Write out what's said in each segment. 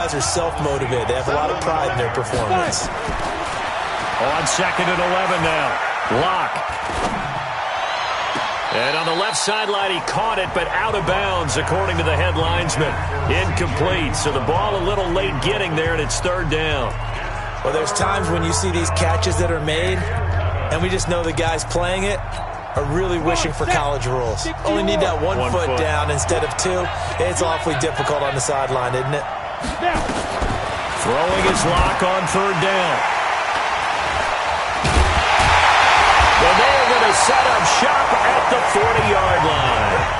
Guys are self-motivated. They have a lot of pride in their performance. On 2nd and 11 now. Lock. And on the left sideline, he caught it, but out of bounds, according to the head linesman. Incomplete, so the ball a little late getting there, and it's 3rd down. Well, there's times when you see these catches that are made, and we just know the guys playing it are really wishing for college rules. Only need that one foot down instead of 2. It's awfully difficult on the sideline, isn't it? Throwing his Lock on 3rd down. And they're going to set up shop at the 40-yard line.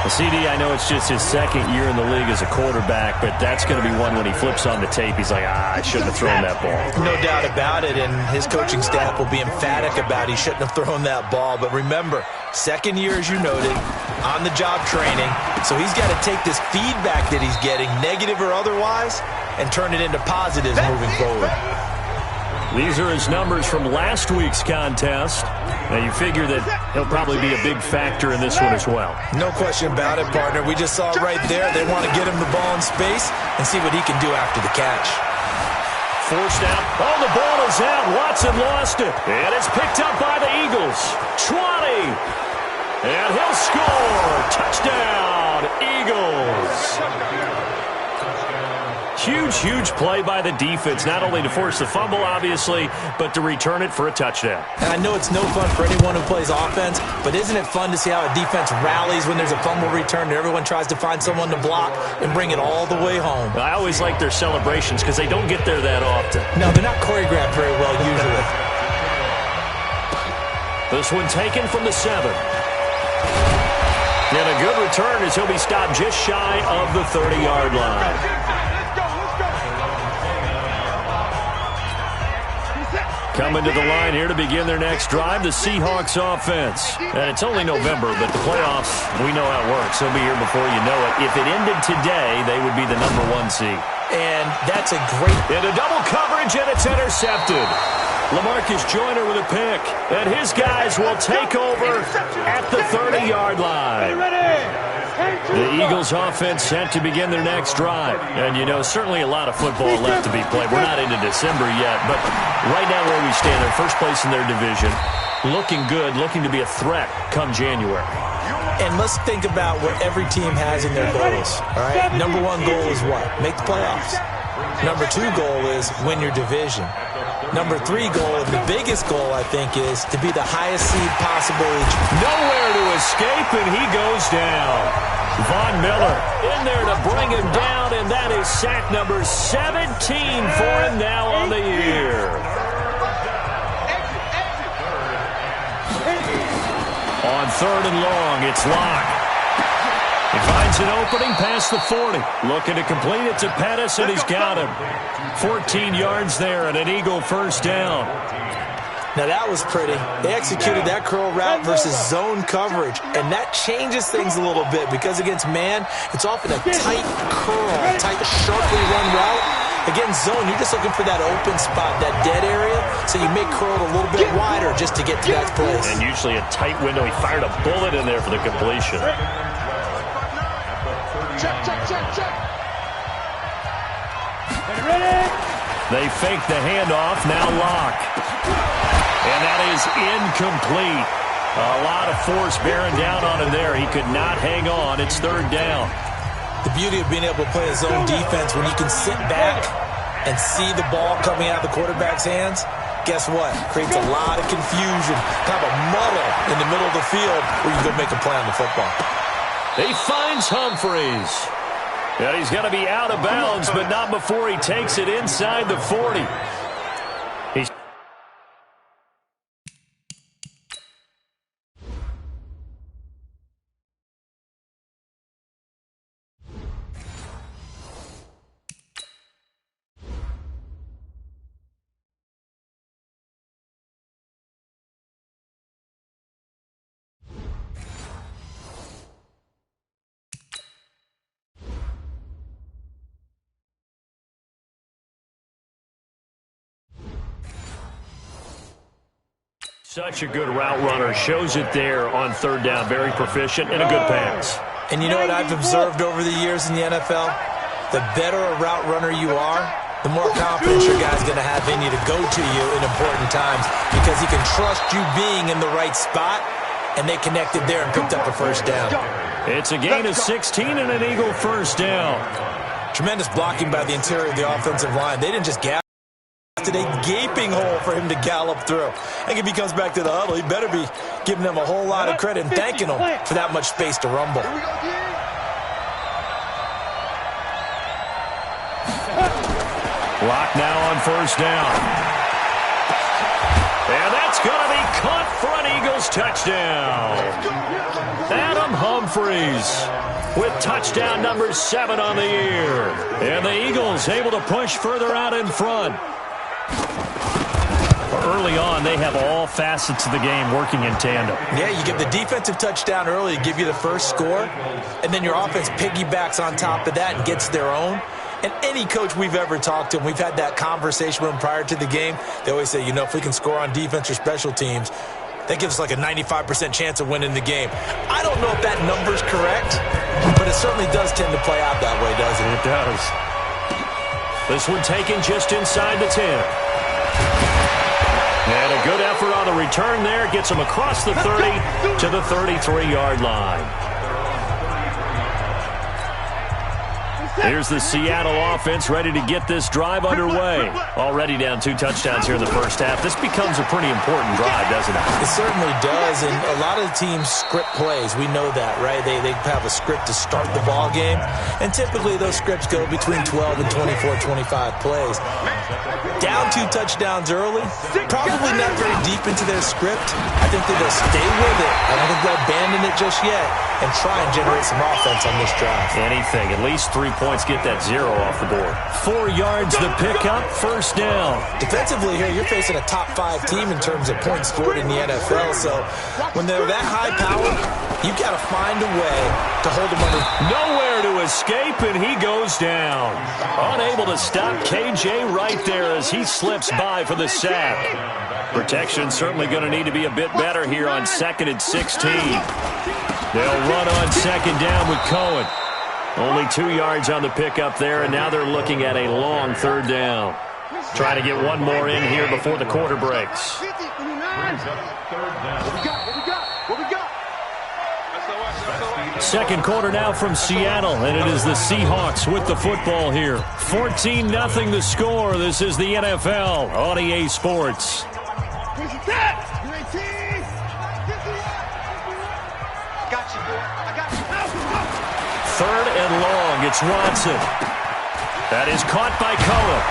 Well, CD, I know it's just his 2nd year in the league as a quarterback, but that's going to be one when he flips on the tape. He's like, I shouldn't have thrown that ball. No doubt about it, and his coaching staff will be emphatic about he shouldn't have thrown that ball. But remember, 2nd year, as you noted, on-the-job training. So he's got to take this feedback that he's getting, negative or otherwise, and turn it into positives moving forward. These are his numbers from last week's contest. Now, you figure that he'll probably be a big factor in this one as well. No question about it, partner. We just saw it right there. They want to get him the ball in space and see what he can do after the catch. Forced out. Oh, the ball is out. Watson lost it. And it's picked up by the Eagles. 20. And he'll score. Touchdown, Eagles. Huge, huge play by the defense, not only to force the fumble, obviously, but to return it for a touchdown. And I know it's no fun for anyone who plays offense, but isn't it fun to see how a defense rallies when there's a fumble return and everyone tries to find someone to block and bring it all the way home? I always like their celebrations because they don't get there that often. No, they're not choreographed very well usually. This one taken from the 7. And a good return as he'll be stopped just shy of the 30-yard line. Coming to the line here to begin their next drive, the Seahawks offense. And it's only November, but the playoffs, we know how it works. They'll be here before you know it. If it ended today, they would be the #1 seed. And that's a great... And a double coverage, and it's intercepted. LaMarcus Joyner with a pick. And his guys will take over at the 30-yard line. The Eagles offense set to begin their next drive. And, you know, certainly a lot of football left to be played. We're not into December yet, but right now where we stand, they're first place in their division. Looking good, looking to be a threat come January. And let's think about what every team has in their goals. All right, #1 goal is what? Make the playoffs. #2 goal is win your division. #3 goal, and the biggest goal, I think, is to be the highest seed possible. Nowhere to escape, and he goes down. Von Miller in there to bring him down, and that is sack number 17 for him now on the year. On 3rd and long, it's Lock. He finds an opening past the 40. Looking to complete it to Pettis, and he's got him. 14 yards there and an Eagle first down. Now that was pretty. They executed that curl route versus zone coverage, and that changes things a little bit because against man, it's often a tight curl, tight, sharply run route. Against zone, you're just looking for that open spot, that dead area, so you make curl a little bit wider just to get to that place. And usually a tight window. He fired a bullet in there for the completion. Check. They fake the handoff, now Lock. And that is incomplete. A lot of force bearing down on him there. He could not hang on. It's 3rd down. The beauty of being able to play a zone defense when you can sit back and see the ball coming out of the quarterback's hands, guess what? Creates a lot of confusion, kind of a muddle in the middle of the field where you go make a play on the football. He finds Humphreys. And he's going to be out of bounds, but not before he takes it inside the 40. He's such a good route runner. Shows it there on 3rd down. Very proficient and a good pass. And you know what I've observed over the years in the NFL? the better a route runner you are, the more confidence your guy's going to have in you to go to you in important times because he can trust you being in the right spot, and they connected there and picked up a first down. It's a gain of 16 and an Eagle first down. Tremendous blocking by the interior of the offensive line. They didn't just gap. A gaping hole for him to gallop through. I think if he comes back to the huddle, he better be giving them a whole lot of credit and thanking them for that much space to rumble. Lock now on first down. And that's going to be caught for an Eagles touchdown. Adam Humphries with touchdown number 7 on the year. And the Eagles able to push further out in front. Early on, they have all facets of the game working in tandem. Yeah, you get the defensive touchdown early to give you the first score, and then your offense piggybacks on top of that and gets their own. And any coach we've ever talked to, and we've had that conversation with them prior to the game, they always say, you know, if we can score on defense or special teams, that gives us like a 95% chance of winning the game. I don't know if that number's correct, but it certainly does tend to play out that way, doesn't it? It does. This one taken just inside the 10. And a good effort on the return there. Gets him across the 30 to the 33-yard line. Here's the Seattle offense ready to get this drive underway. Already down 2 touchdowns here in the first half. This becomes a pretty important drive, doesn't it? It certainly does, and a lot of the teams script plays. We know that, right? They have a script to start the ball game, and typically those scripts go between 12 and 24, 25 plays. Down 2 touchdowns early, probably not very deep into their script. I think that they'll stay with it. I don't think they'll abandon it just yet and try and generate some offense on this drive. Anything, at least 3 points, get that 0 off the board. 4 yards to pick up, first down. Defensively here, you're facing a top 5 team in terms of points scored in the NFL, so when they're that high powered, you've got to find a way to hold them under. Nowhere to escape, and he goes down. Unable to stop KJ right there as he slips by for the sack. Protection certainly going to need to be a bit better here on 2nd and 16. They'll run on 2nd down with Cohen. Only 2 yards on the pickup there, and now they're looking at a long 3rd down. Trying to get one more in here before the quarter breaks. Second quarter now from Seattle, and it is the Seahawks with the football here. 14-0 the score. This is the NFL on EA Sports. Third and long, it's Watson. That is caught by Cohen.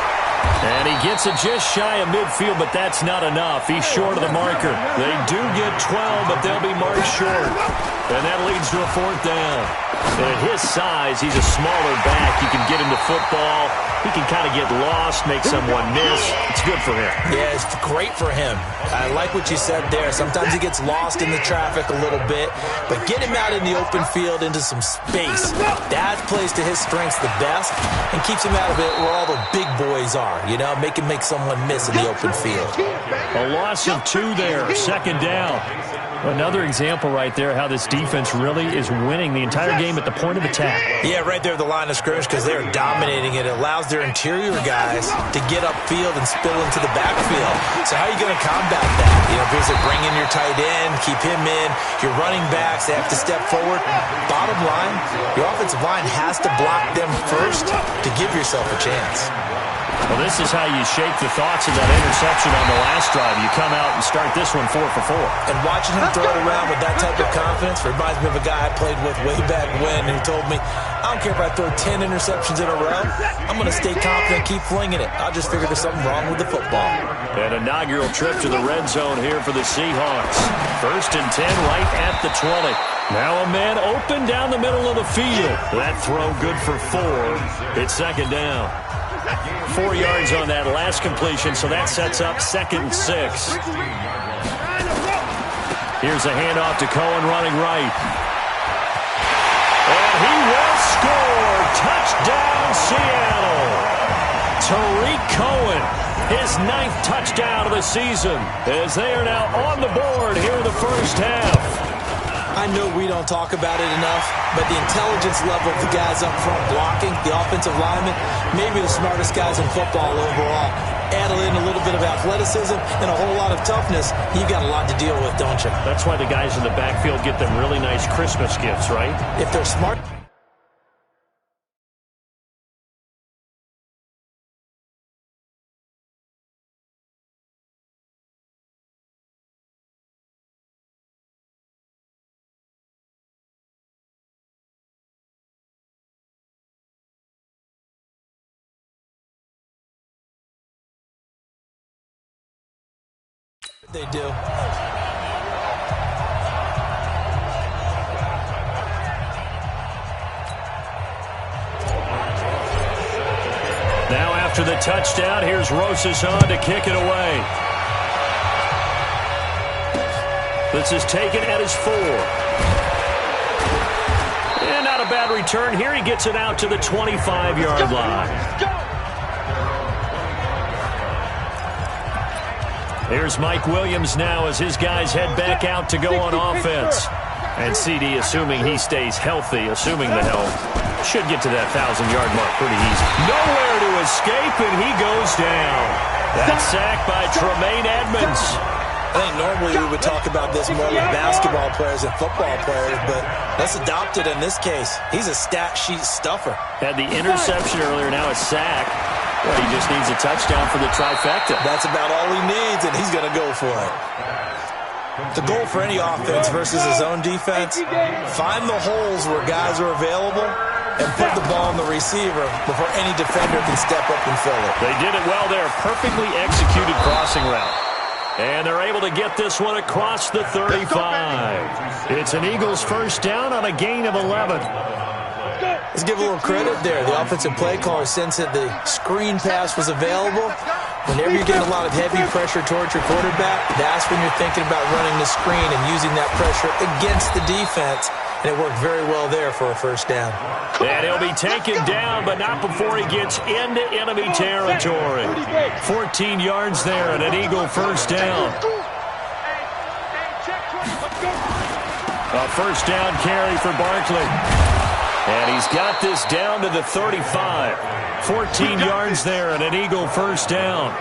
And he gets it just shy of midfield, but that's not enough. He's short of the marker. They do get 12, but they'll be marked short. And that leads to a 4th down. And at his size, he's a smaller back. You can get him to football. He can kind of get lost, make someone miss. It's good for him. Yeah, it's great for him. I like what you said there. Sometimes he gets lost in the traffic a little bit, but get him out in the open field into some space. That plays to his strengths the best and keeps him out of it where all the big boys are, you know, make someone miss in the open field. A loss of 2 there, 2nd down. Another example right there how this defense really is winning the entire game at the point of attack. Yeah, right there at the line of scrimmage because they're dominating it. It allows their interior guys to get upfield and spill into the backfield. So how are you going to combat that? You know, basically bring in your tight end, keep him in. Your running backs, they have to step forward. Bottom line, your offensive line has to block them first to give yourself a chance. Well, this is how you shape the thoughts of that interception on the last drive. You come out and start this one 4 for 4. And watching him throw it around with that type of confidence reminds me of a guy I played with way back when who told me, I don't care if I throw 10 interceptions in a row. I'm going to stay confident, keep flinging it. I just figured there's something wrong with the football. An inaugural trip to the red zone here for the Seahawks. 1st and 10 right at the 20. Now a man open down the middle of the field. That throw good for 4. It's 2nd down. 4 yards on that last completion, so that sets up 2nd and 6. Here's a handoff to Cohen running right. And he will score. Touchdown, Seattle. Tariq Cohen, his 9th touchdown of the season, as they are now on the board here in the first half. I I know we don't talk about it enough, but the intelligence level of the guys up front blocking, the offensive linemen, maybe the smartest guys in football overall. Add in a little bit of athleticism and a whole lot of toughness, you've got a lot to deal with, don't you? That's why the guys in the backfield get them really nice Christmas gifts, right? If they're smart. They do. Now after the touchdown, here's Rosas on to kick it away. This is taken at his 4. And not a bad return here. He gets it out to the 25-yard line. Here's Mike Williams now as his guys head back out to go on offense. And CD, assuming he stays healthy, assuming the health, should get to that 1,000-yard mark pretty easy. Nowhere to escape, and he goes down. That's sacked by Tremaine Edmonds. I think normally we would talk about this more with basketball players and football players, but let's adopt it in this case. He's a stat sheet stuffer. Had the interception earlier, now a sack. Well, he just needs a touchdown for the trifecta. That's about all he needs, and he's going to go for it. The goal for any offense versus his own defense, find the holes where guys are available and put the ball on the receiver before any defender can step up and fill it. They did it well there. Perfectly executed crossing route. And they're able to get this one across the 35. It's an Eagles first down on a gain of 11. Let's give a little credit there. The offensive play caller sensed that the screen pass was available. Whenever you're getting a lot of heavy pressure towards your quarterback, that's when you're thinking about running the screen and using that pressure against the defense. And it worked very well there for a first down. And he'll be taken down, but not before he gets into enemy territory. 14 yards there and an Eagle first down. A first down carry for Barkley. And he's got this down to the 35. 14 yards there and an Eagle first down.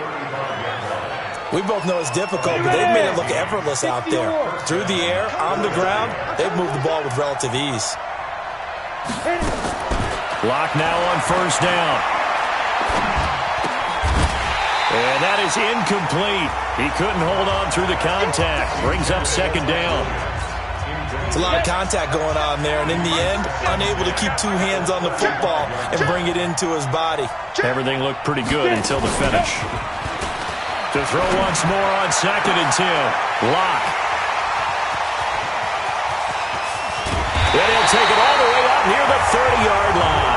We both know it's difficult, but they've made it look effortless out there. Through the air, on the ground, they've moved the ball with relative ease. Lock now on first down. And that is incomplete. He couldn't hold on through the contact. Brings up second down. It's a lot of contact going on there, and in the end, unable to keep two hands on the football and bring it into his body. Everything looked pretty good until the finish. To throw once more on 2nd and 10. Lock. And he'll take it all the way out near the 30-yard line.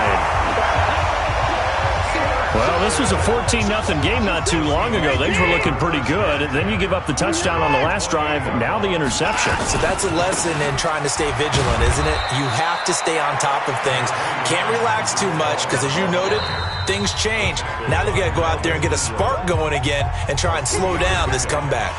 Well, this was a 14-0 game not too long ago. Things were looking pretty good. Then you give up the touchdown on the last drive. Now the interception. So that's a lesson in trying to stay vigilant, isn't it? You have to stay on top of things. Can't relax too much because, as you noted, things change. Now they've got to go out there and get a spark going again and try and slow down this comeback.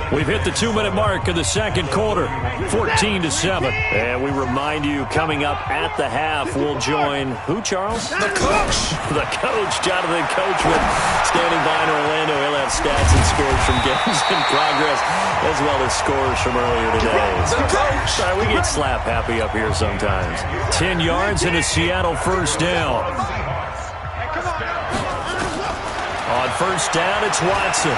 We've hit the 2-minute mark of the second quarter, 14-7. And we remind you, coming up at the half, we'll join who, Charles? The coach. The coach, Jonathan Coachman, standing by in Orlando. He'll have stats and scores from games in progress, as well as scores from earlier today. The coach. We get slap happy up here sometimes. 10 yards and a Seattle first down. On first down, it's Watson.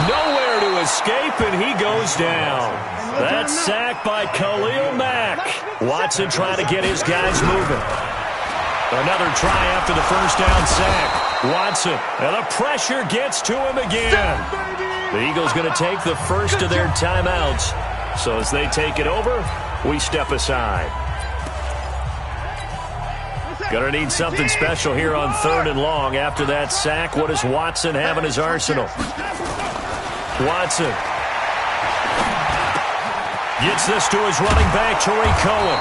Nowhere to escape, and he goes down. That's sacked by Khalil Mack. Watson trying to get his guys moving. Another try after the first down sack. Watson, and the pressure gets to him again. The Eagles going to take the first of their timeouts. So as they take it over, we step aside. Going to need something special here on 3rd and long. After that sack, what does Watson have in his arsenal? Watson gets this to his running back, Tariq Cohen.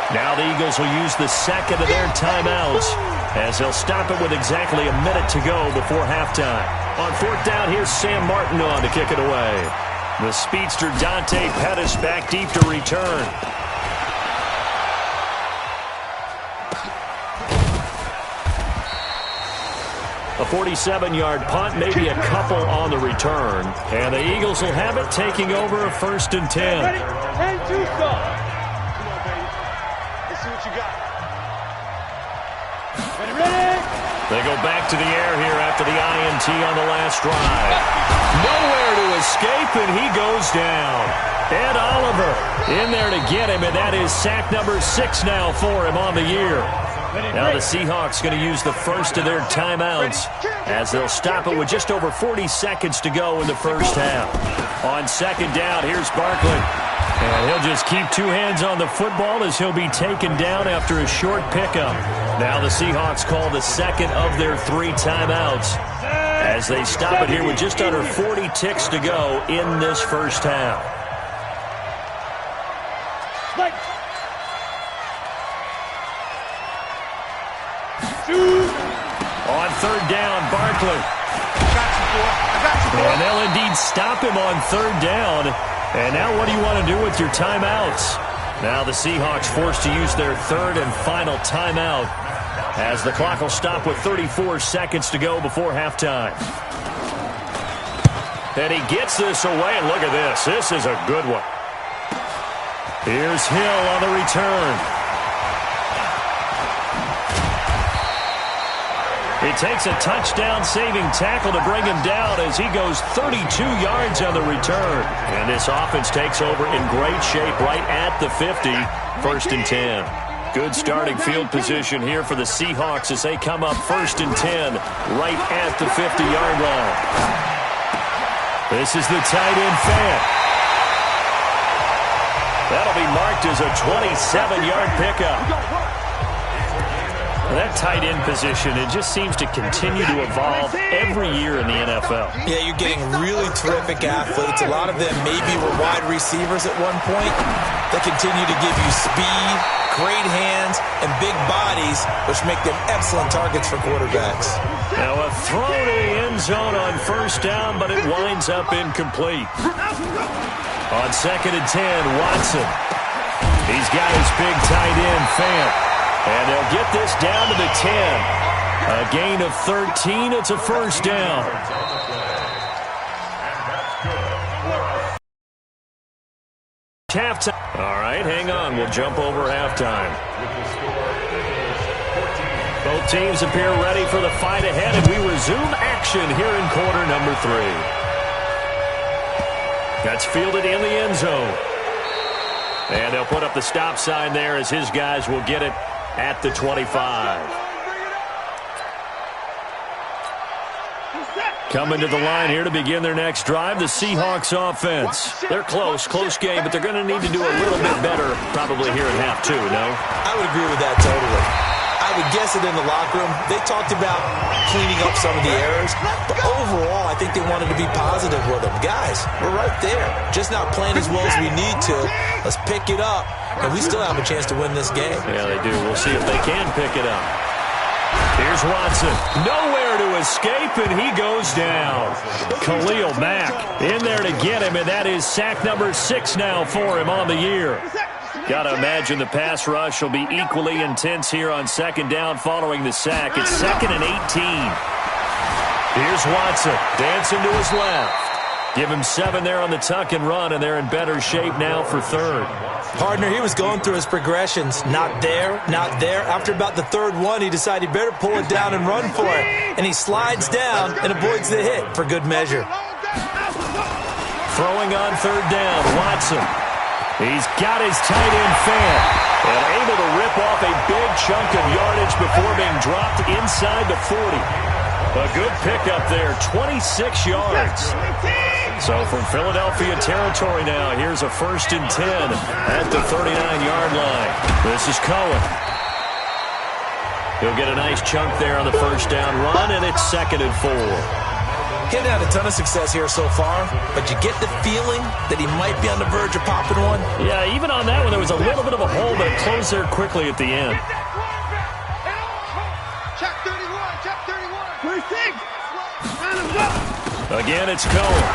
Now the Eagles will use the second of their timeouts as they'll stop it with exactly a minute to go before halftime. On 4th down, here's Sam Martin on to kick it away. The speedster Dante Pettis back deep to return. A 47-yard punt, maybe a couple on the return. And the Eagles will have it, taking over a 1st and 10. Ready? 10-2 start. Come on, baby. Let's see what you got. Ready? They go back to the air here after the INT on the last drive. Nowhere to escape, and he goes down. Ed Oliver in there to get him, and that is sack number 6 now for him on the year. Now the Seahawks going to use the first of their timeouts as they'll stop it with just over 40 seconds to go in the first half. On 2nd down, here's Barkley. And he'll just keep 2 hands on the football as he'll be taken down after a short pickup. Now the Seahawks call the 2nd of their 3 timeouts as they stop it here with just under 40 ticks to go in this first half. On 3rd down, Barkley. And they'll indeed stop him on 3rd down. And now what do you want to do with your timeouts? Now the Seahawks forced to use their 3rd and final timeout as the clock will stop with 34 seconds to go before halftime. And he gets this away, and look at this. This is a good one. Here's Hill on the return. It takes a touchdown-saving tackle to bring him down as he goes 32 yards on the return. And this offense takes over in great shape right at the 50, 1st and 10. Good starting field position here for the Seahawks as they come up 1st and 10 right at the 50-yard line. This is the tight end fan. That'll be marked as a 27-yard pickup. That tight end position, it just seems to continue to evolve every year in the NFL. Yeah, you're getting really terrific athletes. A lot of them maybe were wide receivers at one point. They continue to give you speed, great hands, and big bodies, which make them excellent targets for quarterbacks. Now a throw to the end zone on 1st down, but it winds up incomplete. On 2nd and 10, Watson. He's got his big tight end, Fant. And they'll get this down to the 10. A gain of 13. It's a 1st down. Halftime. All right, hang on. We'll jump over halftime. Both teams appear ready for the fight ahead, and we resume action here in quarter number 3. That's fielded in the end zone. And they'll put up the stop sign there as his guys will get it at the 25. Coming to the line here to begin their next drive, the Seahawks offense. They're close game, but they're going to need to do a little bit better probably here in half 2, no? I would agree with that totally. I would guess it in the locker room. They talked about cleaning up some of the errors, but overall, I think they wanted to be positive with them. Guys, we're right there. Just not playing as well as we need to. Let's pick it up, and we still have a chance to win this game. Yeah, they do. We'll see if they can pick it up. Here's Watson. Nowhere to escape, and he goes down. Khalil Mack in there to get him, and that is sack number 6 now for him on the year. Got to imagine the pass rush will be equally intense here on 2nd down following the sack. It's 2nd and 18. Here's Watson dancing to his left. Give him 7 there on the tuck and run, and they're in better shape now for 3rd. Partner, he was going through his progressions. Not there, not there. After about the 3rd one, he decided he better pull it down and run for it. And he slides down and avoids the hit for good measure. Throwing on 3rd down, Watson. He's got his tight end fan and able to rip off a big chunk of yardage before being dropped inside the 40. A good pickup there, 26 yards. So from Philadelphia territory now, here's a 1st and 10 at the 39-yard line. This is Cohen. He'll get a nice chunk there on the 1st down run, and it's 2nd and 4. He hasn't had a ton of success here so far, but you get the feeling that he might be on the verge of popping one. Yeah, even on that one, there was a little bit of a hole, but it closed there quickly at the end. Check 31, check 31. 26. Again, it's Cohen.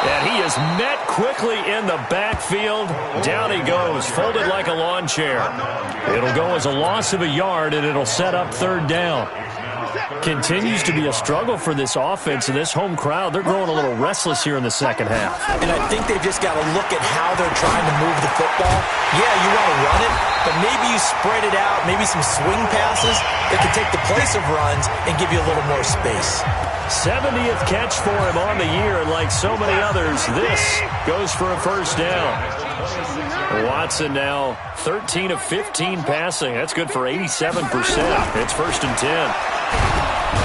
And he is met quickly in the backfield. Down he goes, folded like a lawn chair. It'll go as a loss of a yard, and it'll set up third down. Continues to be a struggle for this offense and this home crowd. They're growing a little restless here in the second half. And I think they've just got to look at how they're trying to move the football. Yeah, you want to run it, but maybe you spread it out, maybe some swing passes that can take the place of runs and give you a little more space. 70th catch for him on the year, and like so many others, this goes for a first down. Watson now 13 of 15 passing. That's good for 87%. It's 1st and 10.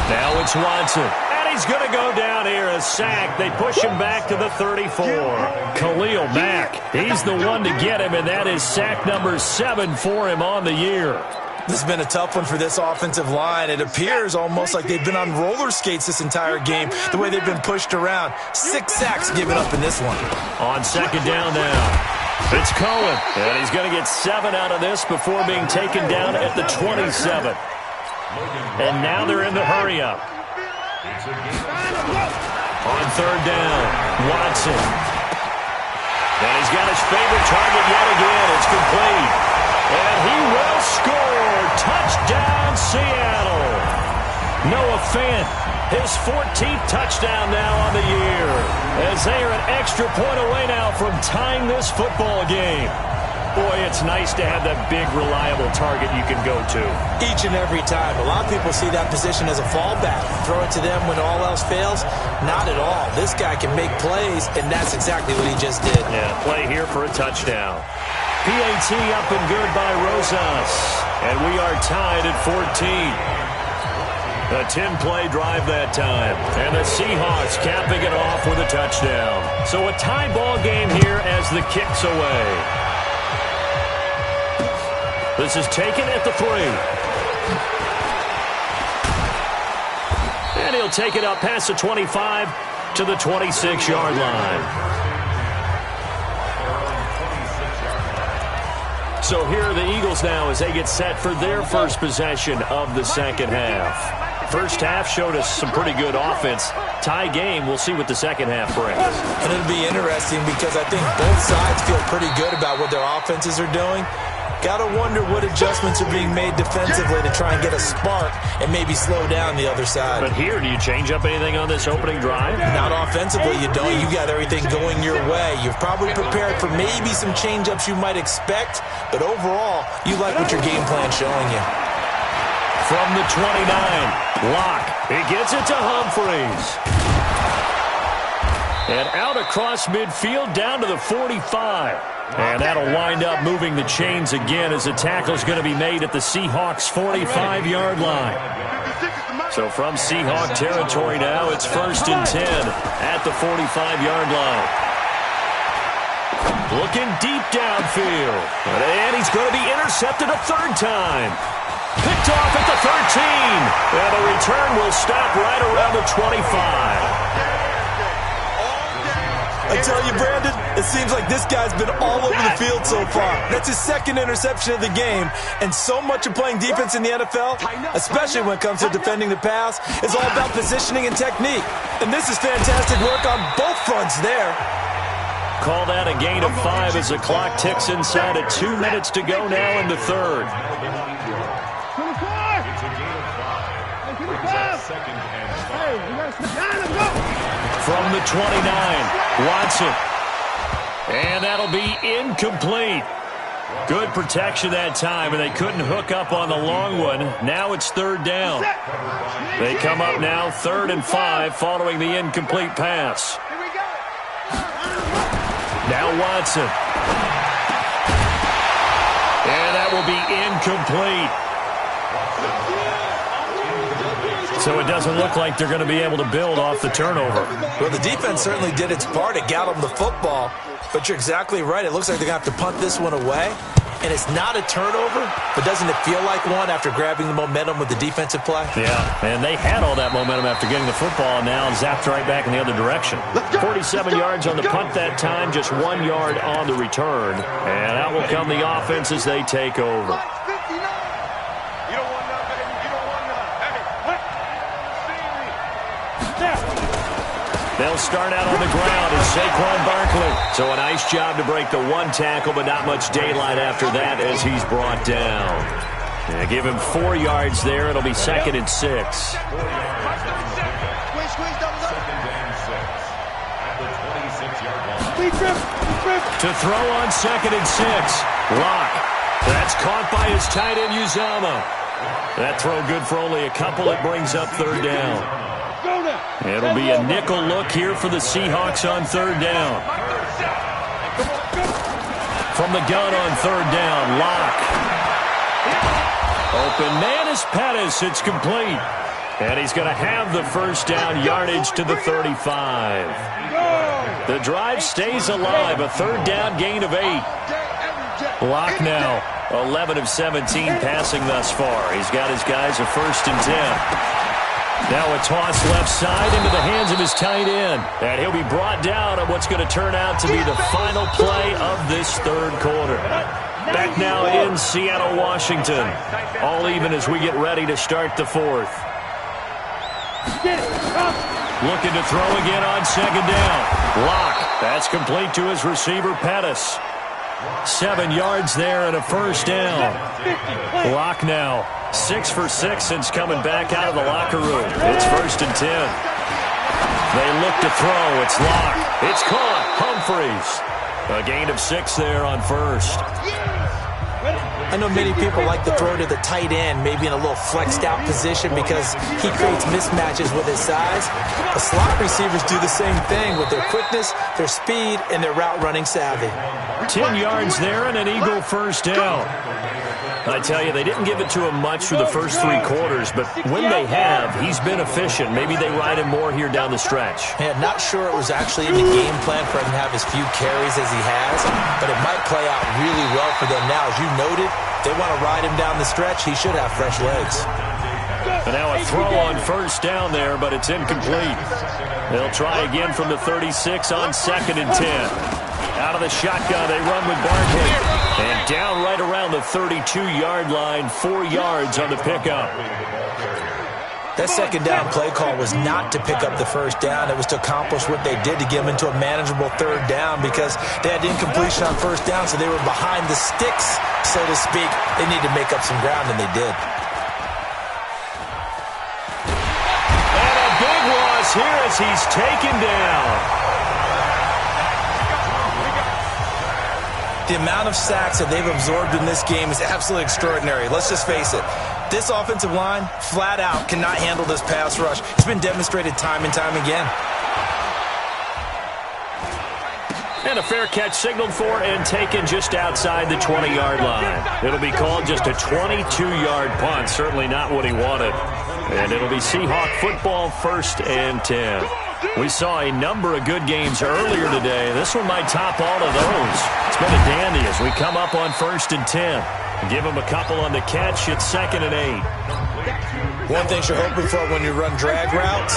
Now it's Watson. And he's going to go down here, a sack. They push him back to the 34. Khalil Mack, he's the one to get him, and that is sack number 7 for him on the year. This has been a tough one for this offensive line. It appears almost like they've been on roller skates this entire game, the way they've been pushed around. 6 sacks given up in this one. On second down now. It's Cohen, and he's going to get 7 out of this before being taken down at the 27. And now they're in the hurry-up. On third down, Watson. And he's got his favorite target yet again. It's complete. And he will score. Touchdown, Seattle. Noah Fant, his 14th touchdown now on the year, as they are an extra point away now from tying this football game. Boy, it's nice to have that big, reliable target you can go to. Each and every time. A lot of people see that position as a fallback. Throw it to them when all else fails. Not at all. This guy can make plays, and that's exactly what he just did. Yeah, play here for a touchdown. PAT up and good by Rosas. And we are tied at 14. A 10-play drive that time. And the Seahawks capping it off with a touchdown. So a tie ball game here as the kick's away. This is taken at the 3. And he'll take it up past the 25 to the 26-yard line. So here are the Eagles now as they get set for their first possession of the second half. First half showed us some pretty good offense. Tie game, we'll see what the second half brings. And it'll be interesting because I think both sides feel pretty good about what their offenses are doing. Got to wonder what adjustments are being made defensively to try and get a spark and maybe slow down the other side. But here, do you change up anything on this opening drive? Not offensively, you don't. You got everything going your way. You've probably prepared for maybe some change-ups you might expect, but overall, you like what your game plan's showing you. From the 29, Locke. He gets it to Humphreys. And out across midfield down to the 45. And that'll wind up moving the chains again as the tackle's going to be made at the Seahawks' 45-yard line. So from Seahawk territory now, it's 1st and 10 at the 45-yard line. Looking deep downfield. And he's going to be intercepted a 3rd time. Picked off at the 13. And the return will stop right around the 25. I tell you, Brandon, it seems like this guy's been all over the field so far. That's his 2nd interception of the game. And so much of playing defense in the NFL, especially when it comes to defending the pass, is all about positioning and technique. And this is fantastic work on both fronts there. Call that a gain of 5 as the clock ticks inside of 2 minutes to go now in the 3rd. From the 29, Watson. And that'll be incomplete. Good protection that time, and they couldn't hook up on the long one. Now it's 3rd down. They come up now 3rd and 5 following the incomplete pass. Now Watson. And that will be incomplete. So it doesn't look like they're going to be able to build off the turnover. Well, the defense certainly did its part. It got them the football. But you're exactly right. It looks like they're going to have to punt this one away. And it's not a turnover, but doesn't it feel like one after grabbing the momentum with the defensive play? Yeah, and they had all that momentum after getting the football, and now zapped right back in the other direction. 47 yards on the punt that time, just 1 yard on the return. And out will come the offense as they take over. They'll start out on the ground as Saquon Barkley. So a nice job to break the one tackle, but not much daylight after that as he's brought down. Give him 4 yards there. It'll be 2nd and 6. To throw on 2nd and 6. Lock. That's caught by his tight end, Uzama. That throw good for only a couple. It brings up 3rd down. It'll be a nickel look here for the Seahawks on 3rd down. From the gun on 3rd down, Lock. Open man is Pettis. It's complete. And he's going to have the 1st down yardage to the 35. The drive stays alive. A 3rd down gain of 8. Lock now. 11 of 17 passing thus far. He's got his guys a 1st and 10. Now a toss left side into the hands of his tight end. And he'll be brought down on what's going to turn out to be the final play of this 3rd quarter. Back now in Seattle, Washington. All even as we get ready to start the 4th. Looking to throw again on 2nd down. Lock. That's complete to his receiver, Pettis. 7 yards there and a 1st down. Lock now. 6 for 6 since coming back out of the locker room. It's 1st and 10. They look to throw. It's Lock. It's caught. Humphreys. A gain of 6 there on 1st. I know many people like to throw to the tight end, maybe in a little flexed out position because he creates mismatches with his size. The slot receivers do the same thing with their quickness, their speed, and their route running savvy. 10 yards there and an Eagle 1st down. I tell you, they didn't give it to him much through the first 3 quarters, but when they have, he's been efficient. Maybe they ride him more here down the stretch. Yeah, not sure it was actually in the game plan for him to have as few carries as he has, but it might play out really well for them now. As you noted, they want to ride him down the stretch. He should have fresh legs. And now a throw on 1st down there, but it's incomplete. They'll try again from the 36 on 2nd and 10. Out of the shotgun, they run with Barkley. And down right around the 32-yard line, 4 yards on the pickup. That 2nd down play call was not to pick up the 1st down. It was to accomplish what they did to get them into a manageable 3rd down because they had incompletion on 1st down, so they were behind the sticks, so to speak. They need to make up some ground, and they did. And a big loss here as he's taken down. The amount of sacks that they've absorbed in this game is absolutely extraordinary. Let's just face it. This offensive line, flat out, cannot handle this pass rush. It's been demonstrated time and time again. And a fair catch signaled for and taken just outside the 20-yard line. It'll be called just a 22-yard punt. Certainly not what he wanted. And it'll be Seahawk football 1st and 10. We saw a number of good games earlier today. This one might top all of those. It's been a dandy as we come up on 1st and 10. Give him a couple on the catch. It's 2nd and 8. One thing you're hoping for when you run drag routes,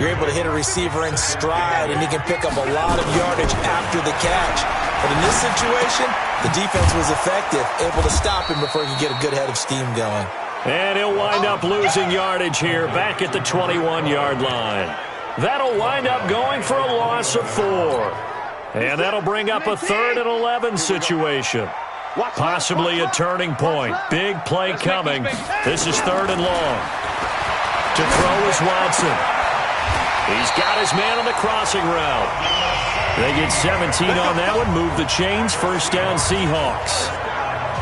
you're able to hit a receiver in stride, and he can pick up a lot of yardage after the catch. But in this situation, the defense was effective, able to stop him before he could get a good head of steam going. And he'll wind up losing yardage here back at the 21-yard line. That'll wind up going for a loss of 4. And that'll bring up a 3rd and 11 situation. Possibly a turning point. Big play coming. This is 3rd and long. To throw is Watson. He's got his man on the crossing route. They get 17 on that one. Move the chains. 1st down Seahawks.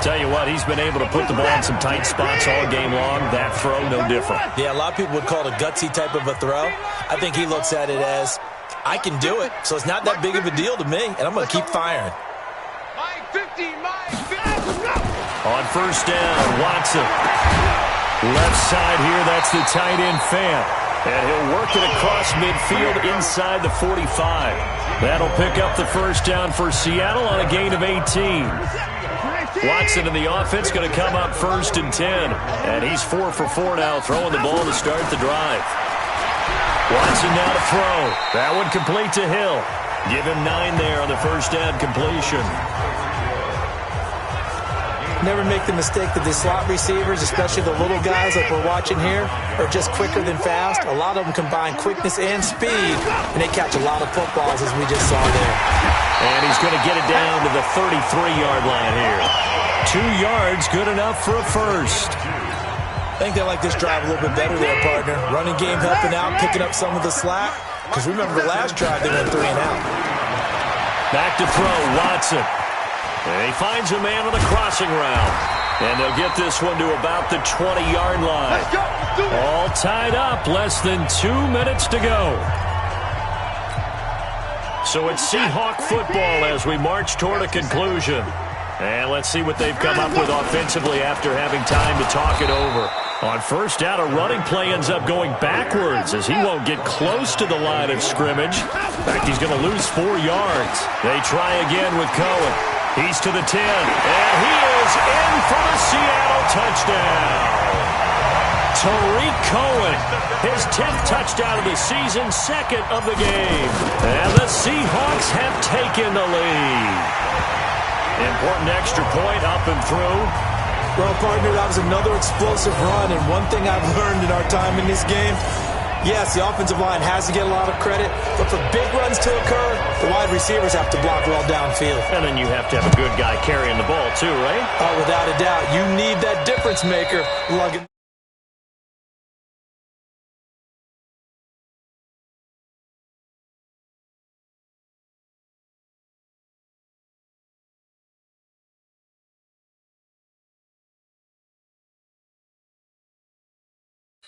Tell you what, he's been able to put the ball in some tight spots all game long. That throw, no different. Yeah, a lot of people would call it a gutsy type of a throw. I think he looks at it as, I can do it, so it's not that big of a deal to me, and I'm going to keep firing. On 1st down, Watson. Left side here, that's the tight end Fant. And he'll work it across midfield inside the 45. That'll pick up the 1st down for Seattle on a gain of 18. Watson in the offense going to come up 1st and 10. And he's 4 for 4 now, throwing the ball to start the drive. Watson now to throw. That one complete to Hill. Give him 9 there on the 1st down completion. never make the mistake that the slot receivers, especially the little guys like we're watching here, are just quicker than fast. A lot of them combine quickness and speed, and they catch a lot of footballs, as we just saw there. And he's going to get it down to the 33-yard line here. 2 yards, good enough for a first. I think they like this drive a little bit better there, partner. Running game helping out, picking up some of the slack. Because remember the last drive, they went 3 and out. Back to throw, Watson. And he finds a man on the crossing route. And they'll get this one to about the 20-yard line. All tied up, less than 2 minutes to go. So it's Seahawk football as we march toward a conclusion. And let's see what they've come up with offensively after having time to talk it over. On first down, a running play ends up going backwards as he won't get close to the line of scrimmage. In fact, he's going to lose 4 yards. They try again with Cohen. He's to the 10, and he is in for the Seattle touchdown. Tariq Cohen, his 10th touchdown of the season, 2nd of the game. And the Seahawks have taken the lead. Important extra point up and through. Well, partner, that was another explosive run, and one thing I've learned in our time in this game, yes, the offensive line has to get a lot of credit, but for big runs to occur, the wide receivers have to block well downfield. And then you have to have a good guy carrying the ball too, right? Oh, without a doubt. You need that difference maker. Lugging.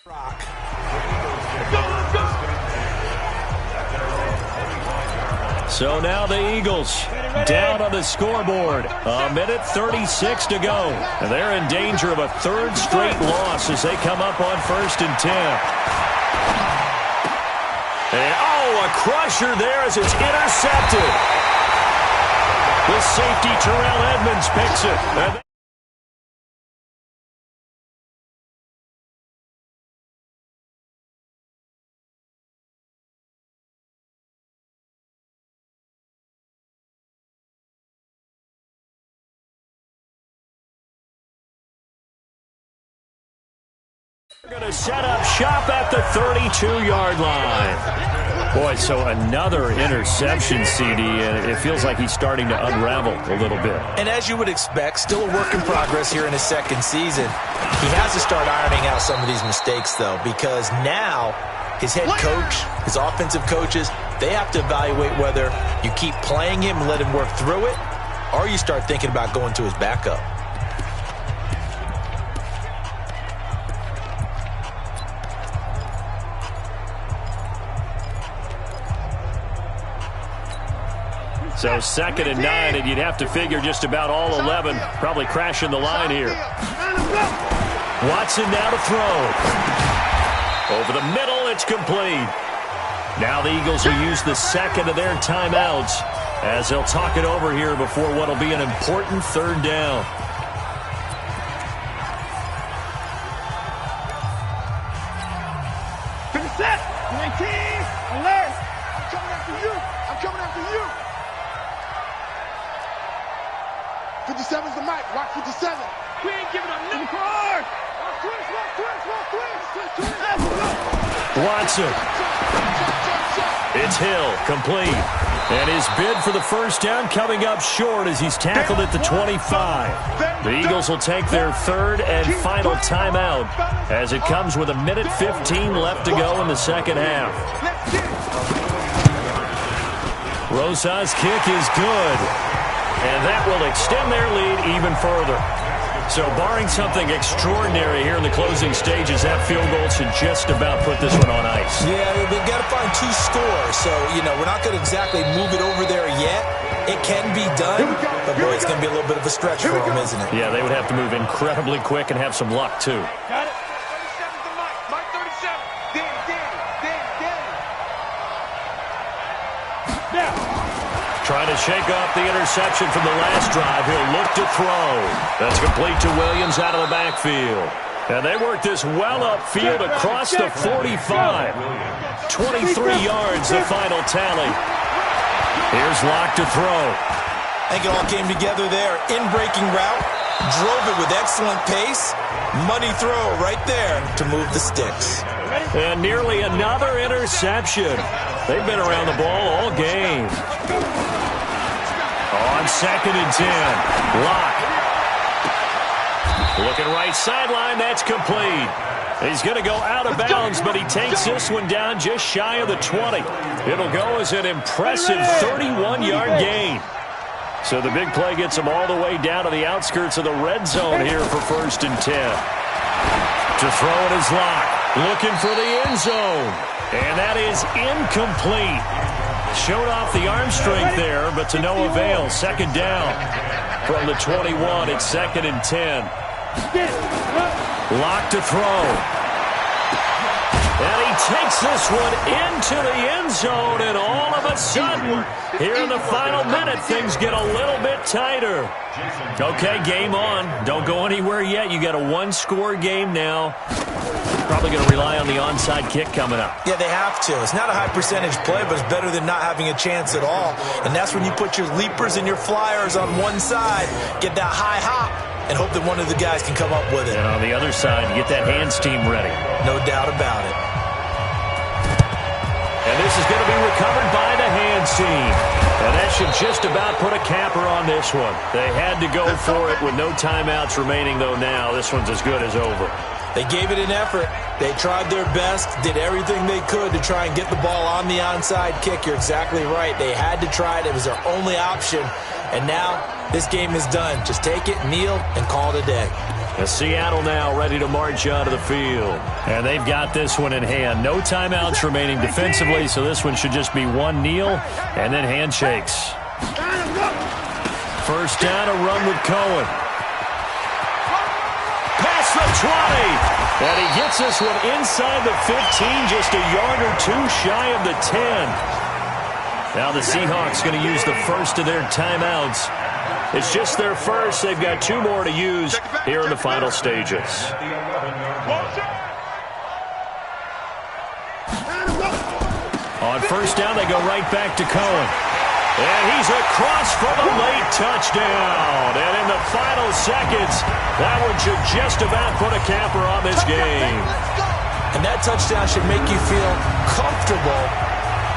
Rock. So now the Eagles down on the scoreboard. 1:36 to go. And they're in danger of a 3rd straight loss as they come up on 1st and 10. And, a crusher there as it's intercepted. The safety Terrell Edmonds picks it. And they're going to set up shop at the 32-yard line. Boy, so another interception, CD, and it feels like he's starting to unravel a little bit. And as you would expect, still a work in progress here in his 2nd season. He has to start ironing out some of these mistakes, though, because now his head coach, his offensive coaches, they have to evaluate whether you keep playing him and let him work through it, or you start thinking about going to his backup. So 2nd and 9, and you'd have to figure just about all 11 probably crashing the line here. Watson now to throw. Over the middle, it's complete. Now the Eagles will use the 2nd of their timeouts as they'll talk it over here before what will be an important 3rd down. Finish set. 19. Alert. I'm coming after you. I'm coming after you. 57's the mic. Rock 57. We ain't giving up no card. Watson. It's Hill, complete. And his bid for the 1st down coming up short as he's tackled at the 25. The Eagles will take their 3rd and final timeout as it comes with 1:15 left to go in the 2nd half. Rosa's kick is good. And that will extend their lead even further. So barring something extraordinary here in the closing stages, that field goal should just about put this one on ice. Yeah, they've got to find 2 scores. So, we're not going to exactly move it over there yet. It can be done, but boy, it's going to be a little bit of a stretch for them, isn't it? Yeah, they would have to move incredibly quick and have some luck, too. Got it. 37's the mic. Mike 37. Danny. Now. Trying to shake off the interception from the last drive. He'll look to throw. That's complete to Williams out of the backfield. And they work this well upfield across the 45. 23 yards, the final tally. Here's Locke to throw. I think it all came together there. In-breaking route, Drove it with excellent pace. Money throw right there to move the sticks. And nearly another interception. They've been around the ball all game. On 2nd and 10. Lock. Looking right sideline. That's complete. He's going to go out of bounds, but he takes this one down just shy of the 20. It'll go as an impressive 31-yard gain. So the big play gets him all the way down to the outskirts of the red zone here for 1st and 10. To throw it is Lock. Looking for the end zone. And that is incomplete. Showed off the arm strength there, but to no avail. 2nd down from the 21. It's 2nd and 10. Lock to throw. And he takes this one into the end zone, and all of a sudden, here in the final minute, things get a little bit tighter. Okay, game on. Don't go anywhere yet. You got a one-score game now. Probably going to rely on the onside kick coming up. Yeah, they have to. It's not a high percentage play, but it's better than not having a chance at all. And that's when you put your leapers and your flyers on one side, get that high hop, and hope that one of the guys can come up with it. And on the other side, get that hands team ready. No doubt about it. And this is going to be recovered by the hands team. And that should just about put a capper on this one. They had to go for it with no timeouts remaining, though now this one's as good as over. They gave it an effort. They tried their best, did everything they could to try and get the ball on the onside kick. You're exactly right. They had to try it. It was their only option. And now this game is done. Just take it, kneel, and call it a day. And Seattle now ready to march out of the field. And they've got this one in hand. No timeouts remaining defensively, so this one should just be one kneel and then handshakes. 1st down, a run with Cohen. Past the 20. And he gets this one inside the 15, just a yard or two shy of the 10. Now the Seahawks going to use the first of their timeouts. It's just their first. They've got 2 more to use here in the final stages. On 1st down, they go right back to Cohen. And he's across for the late touchdown. And in the final seconds, that one should just about put a capper on this game. And that touchdown should make you feel comfortable.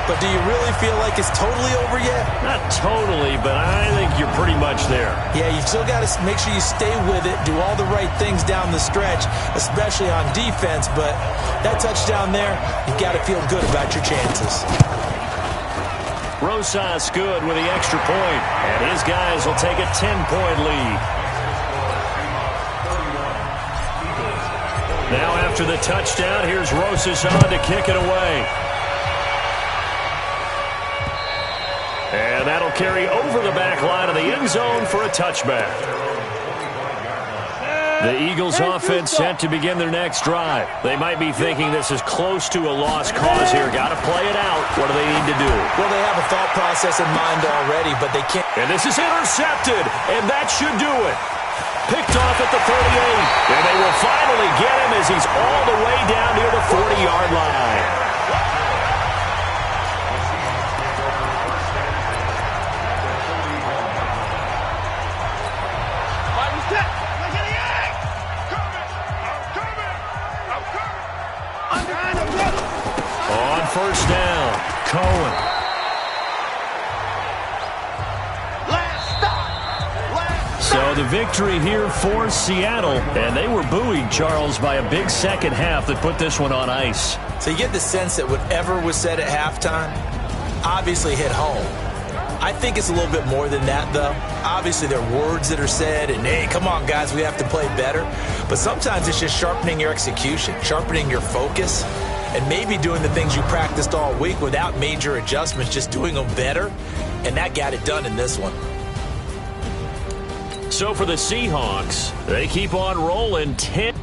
But do you really feel like it's totally over yet? Not totally, but I think you're pretty much there. Yeah, you've still got to make sure you stay with it, do all the right things down the stretch, especially on defense. But that touchdown there, you've got to feel good about your chances. Rosas good with the extra point, and his guys will take a 10-point lead. Now after the touchdown, here's Rosas on to kick it away. And that'll carry over the back line of the end zone for a touchback. The Eagles offense set to begin their next drive. They might be thinking this is close to a lost cause here. Got to play it out. What do they need to do? Well, they have a thought process in mind already, but they can't. And this is intercepted, and that should do it. Picked off at the 38, and they will finally get him as he's all the way down near the 40-yard line. On 1st down, Cohen. So the victory here for Seattle, and they were buoyed, Charles, by a big second half that put this one on ice. So you get the sense that whatever was said at halftime obviously hit home. I think it's a little bit more than that, though. Obviously, there are words that are said, and, hey, come on, guys, we have to play better. But sometimes it's just sharpening your execution, sharpening your focus, and maybe doing the things you practiced all week without major adjustments, just doing them better. And that got it done in this one. So for the Seahawks, they keep on rolling 10.